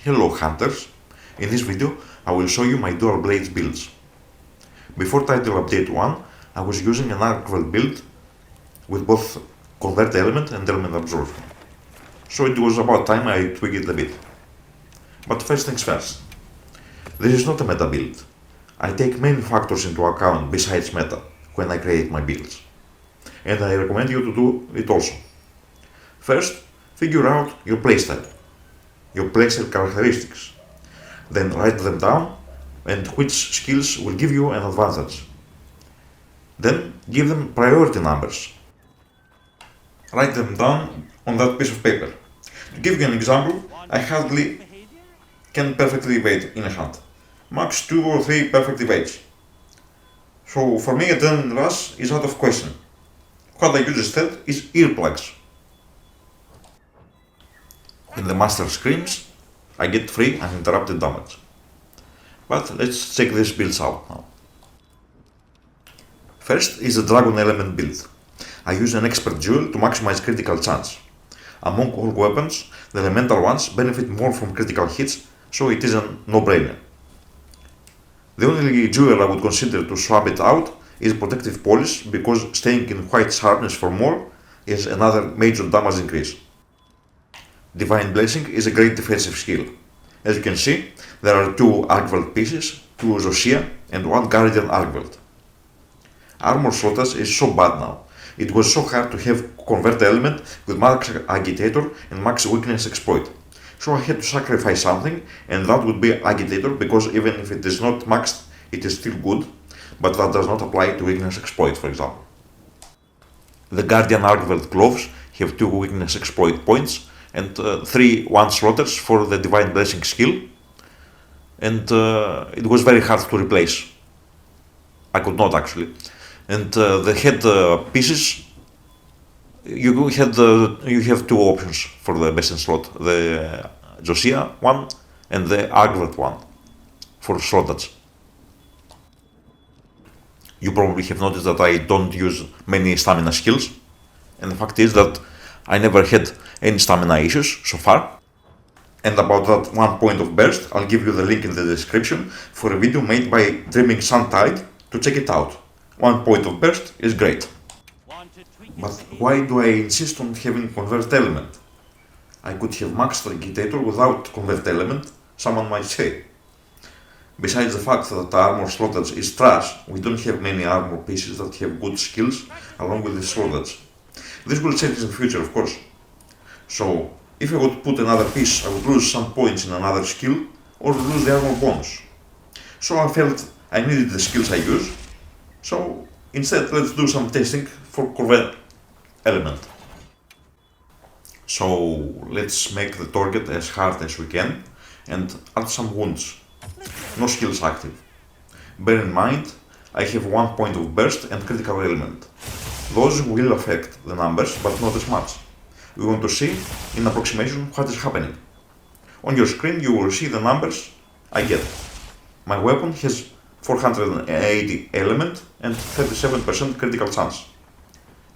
Hello hunters! In this video I will show you my dual blades builds. Before title update 1 I was using an arc-weld build with both convert element and element absorption. So it was about time I tweaked it a bit. But first things first. This is not a meta build. I take many factors into account besides meta when I create my builds. And I recommend you to do it also. First, figure out your playstyle, your playstyle characteristics. Then write them down and which skills will give you an advantage. Then give them priority numbers. Write them down on that piece of paper. To give you an example, I hardly can perfectly evade in a hunt. Max 2 or 3 perfect evades. So for me adrenaline rush is out of question. What I use instead is earplugs. When the master screams, I get free uninterrupted damage. But let's check these builds out now. First is the dragon element build. I use an expert jewel to maximize critical chance. Among all weapons, the elemental ones benefit more from critical hits, so it is a no-brainer. The only jewel I would consider to swap it out is protective polish, because staying in white sharpness for more is another major damage increase. Divine Blessing is a great defensive skill. As you can see, there are 2 arc-weld pieces, 2 Zosia and 1 Guardian arc-weld. Armor shortage is so bad now. It was so hard to have convert element with max agitator and max weakness exploit. So I had to sacrifice something, and that would be agitator, because even if it is not maxed, it is still good, but that does not apply to weakness exploit, for example. The Guardian arc-weld gloves have 2 weakness exploit points and 3 one-slotters for the Divine Blessing skill, and it was very hard to replace. I could not actually. And the head pieces, you have 2 options for the best in slot: the Zosia one and the arc-weld one for slottage. You probably have noticed that I don't use many stamina skills, and the fact is that I never had any stamina issues so far. And about that 1 point of burst, I'll give you the link in the description for a video made by Dreaming Suntide to check it out. 1 point of burst is great. But why do I insist on having convert element? I could have maxed agitator without convert element, someone might say. Besides the fact that the armor slottage is trash, we don't have many armor pieces that have good skills along with the slottage. This will change in the future, of course. So, if I would put another piece, I would lose some points in another skill, or lose the armor bonus. So I felt I needed the skills I use, so instead let's do some testing for convert element. So let's make the target as hard as we can and add some wounds. No skills active. Bear in mind, I have 1 point of burst and critical element. Those will affect the numbers, but not as much. We want to see, in approximation, what is happening. On your screen you will see the numbers I get. My weapon has 480 element and 37% critical chance.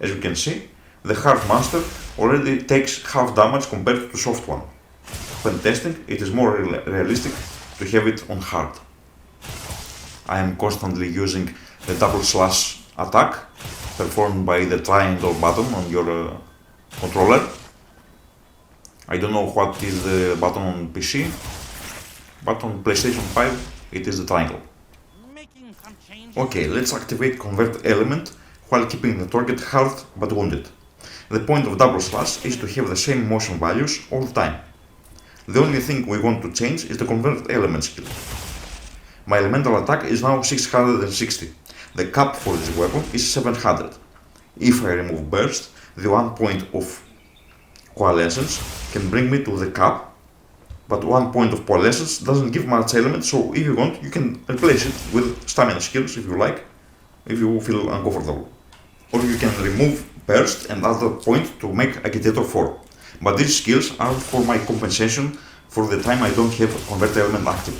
As you can see, the hard monster already takes half damage compared to soft one. When testing, it is more realistic to have it on hard. I am constantly using the double slash attack performed by the triangle button on your controller. I don't know what is the button on PC, but on PlayStation 5 it is the triangle. Okay, let's activate convert element while keeping the target hard but wounded. The point of double slash is to have the same motion values all the time. The only thing we want to change is the convert element skill. My elemental attack is now 660. The cap for this weapon is 700. If I remove burst, the 1 point of coalescence can bring me to the cap, but 1 point of coalescence doesn't give much element, so if you want, you can replace it with stamina skills if you like, if you feel uncomfortable. Or you can remove burst and add a point to make agitator 4. But these skills are for my compensation for the time I don't have convert element active.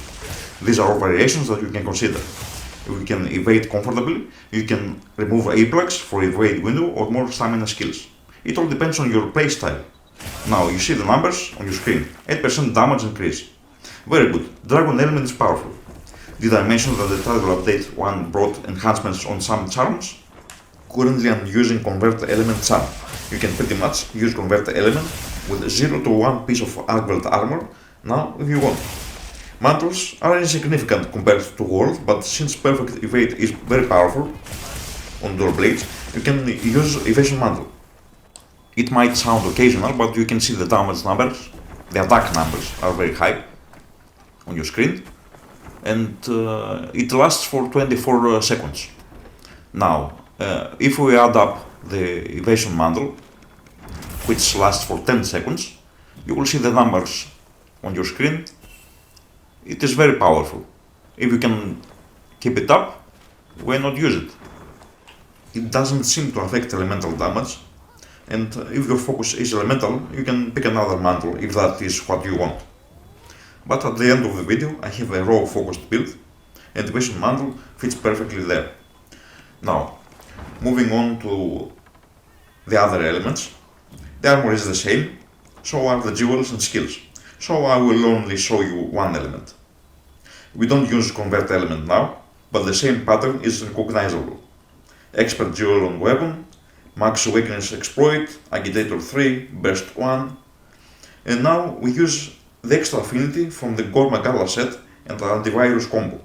These are all variations that you can consider. If you can evade comfortably, you can remove earplugs for evade window or more stamina skills. It all depends on your playstyle. Now you see the numbers on your screen. 8% damage increase. Very good. Dragon element is powerful. Did I mention that the title update 1 brought enhancements on some charms? Currently I'm using convert element charm. You can pretty much use convert element with 0 to 1 piece of Argwelt armor now if you want. Mantles are insignificant compared to world, but since perfect evade is very powerful on door blades, you can use evasion mantle. It might sound occasional, but you can see the damage numbers, the attack numbers are very high on your screen, and it lasts for 24 seconds. Now, if we add up the evasion mantle, which lasts for 10 seconds, you will see the numbers on your screen. It is very powerful. If you can keep it up, why not use it? It doesn't seem to affect elemental damage, and if your focus is elemental, you can pick another mantle if that is what you want. But at the end of the video, I have a raw focused build, and the evasion mantle fits perfectly there. Now, moving on to the other elements, the armor is the same, so are the jewels and skills, so I will only show you one element. We don't use convert element now, but the same pattern is recognizable. Expert jewel on weapon, max weakness exploit, agitator 3, burst 1, and now we use the extra affinity from the Gorma Gala set and the antivirus combo.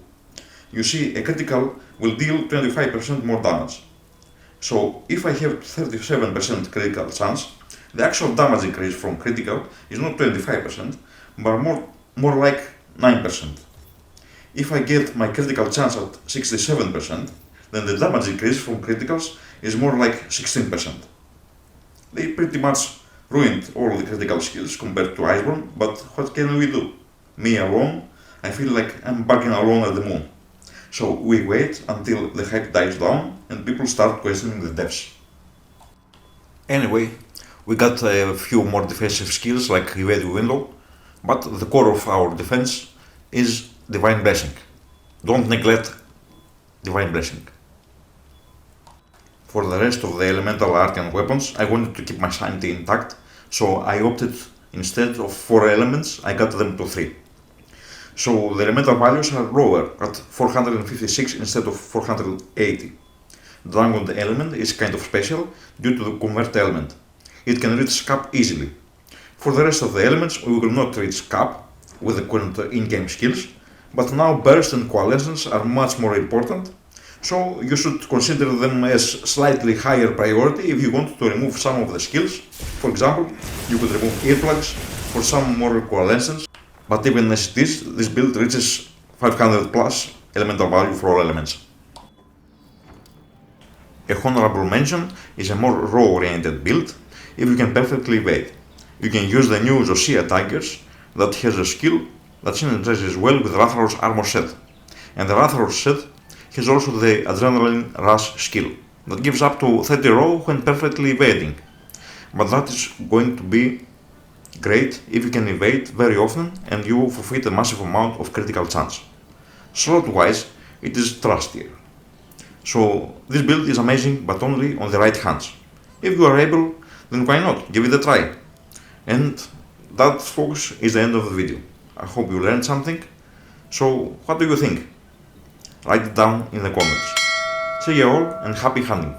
You see, a critical will deal 25% more damage. So if I have 37% critical chance, the actual damage increase from critical is not 25%, but more like 9%. If I get my critical chance at 67%, then the damage increase from criticals is more like 16%. They pretty much ruined all the critical skills compared to Iceborne, but what can we do? Me alone, I feel like I'm barking alone at the moon. So we wait until the hype dies down and people start questioning the devs. Anyway, we got a few more defensive skills like evade window, but the core of our defense is Divine Blessing. Don't neglect Divine Blessing. For the rest of the elemental arcane weapons, I wanted to keep my sanity intact, so I opted instead of 4 elements, I got them to 3. So the elemental values are lower at 456 instead of 480. Dragon element is kind of special due to the convert element. It can reach cap easily. For the rest of the elements, we will not reach cap with the current in-game skills, but now burst and coalescence are much more important, so you should consider them as slightly higher priority if you want to remove some of the skills. For example, you could remove earplugs for some more coalescence, but even as it is, this build reaches 500 plus elemental value for all elements. A honorable mention is a more raw-oriented build if you can perfectly evade. You can use the new Zosia Tigers that has a skill that synergizes well with Rathalos armor set, and the Rathalos set has also the Adrenaline Rush skill that gives up to 30 raw when perfectly evading, but that is going to be great if you can evade very often and you forfeit a massive amount of critical chance. Slot wise, it is trustier. So this build is amazing, but only on the right hands. If you are able, then why not, give it a try. And that, folks, is the end of the video. I hope you learned something. So what do you think? Write it down in the comments. See you all and happy hunting!